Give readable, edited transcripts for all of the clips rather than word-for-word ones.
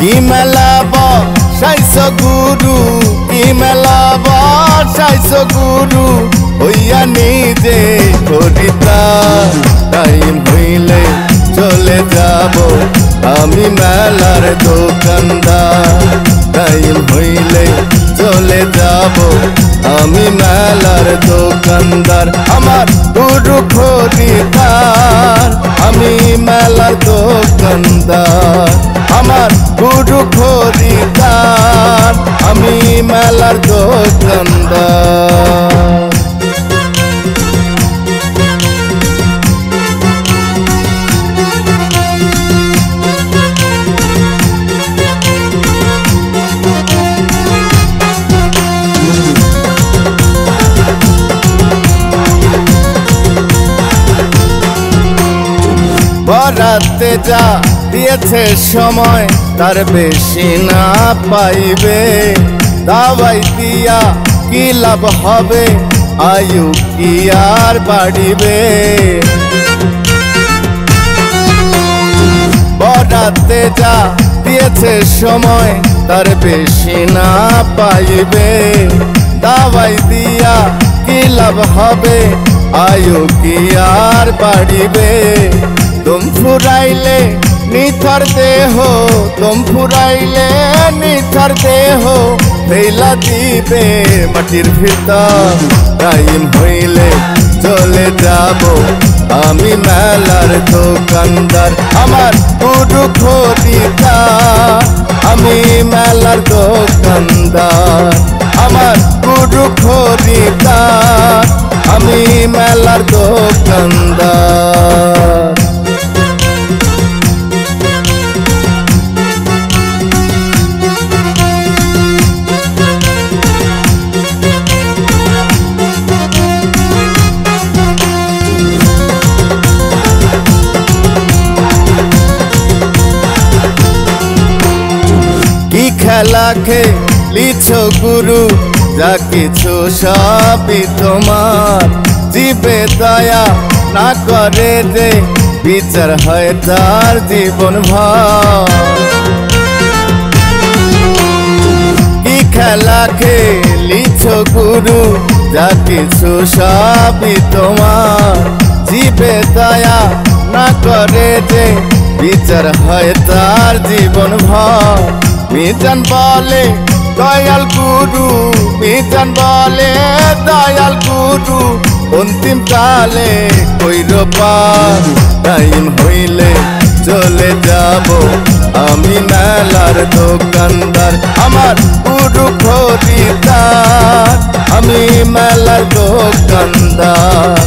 কি মেলা বসাইছ গুরু, কি মেলা বসাইছ গুরু, হইয়া নিজে খরিদ্দার। টাইম হইলে চলে যাব আমি মেলার দোকানদার। টাইম হইলে চলে যাব আমি মেলার দোকানদার। আমার গুরু খরিদ্দার, আমি মেলার দোকানদার। আমার গুরু খরিদ্দার, আমি মেলার দোকানদার। বরাতে যা দিয়েছে সময় তার বেশি না পাইবে। দাওয়াই দিয়া কি লাভ হবে, আয়ু কি আর বাড়িবে। বরাতে যা দিয়েছে সময় তার বেশি না পাইবে। দাওয়াই দিয়া কি লাভ হবে, আয়ু কি আর বাড়িবে। তুম ফুরাইলে নিথর দেহ, তুম ফুরাইলে নিথর দেহ, ফেলা দিবে মাটির ভিতর। টাইম হইলে চলে যাব আমি মেলার দোকানদার। আমার গুরু খরিদ্দার, আমি মেলার দোকানদার। আমার গুরু খরিদ্দার, আমি মেলার দোকানদার। কি খেলা খেলিছ গুরু, যা কিছু সবই তোমার। জীবে দয়া না করে যে বিচার হয় তার জীবন ভর। কি খেলা খেলিছ গুরু, যা কিছু সবই তোমার। জীবে দয়া না করে যে বিচার হয় তার জীবন ভর। মিজান বলে দয়াল গুরু, মিজান বলে দয়াল গুরু, অন্তিম কালে কইর পার। টাইম হইলে চলে যাব আমি মেলার দোকানদার। আমার গুরু খরিদ্দার, আমি মেলার দোকানদার।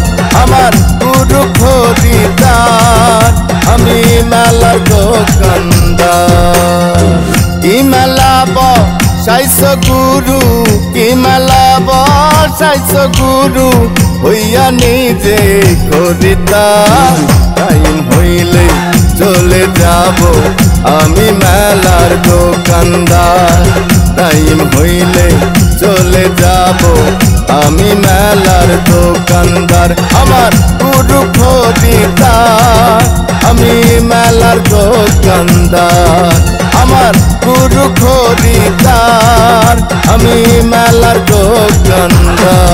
আমার গুরু খরিদ্দার, আমি মেলার দোকানদার। কি মেলা বসাইছ গুরু, কি মেলা বসাইছ গুরু, হইয়া নিজে খরিদ্দার। টাইম হইলে চলে যাব আমি মেলার দোকানদার। টাইম হইলে চলে যাব আমি মেলার দোকানদার। আমার গুরু খরিদ্দার, আমি মেলার দোকানদার। আমার গুরু খরিদ্দার, আমি মেলার দোকানদার।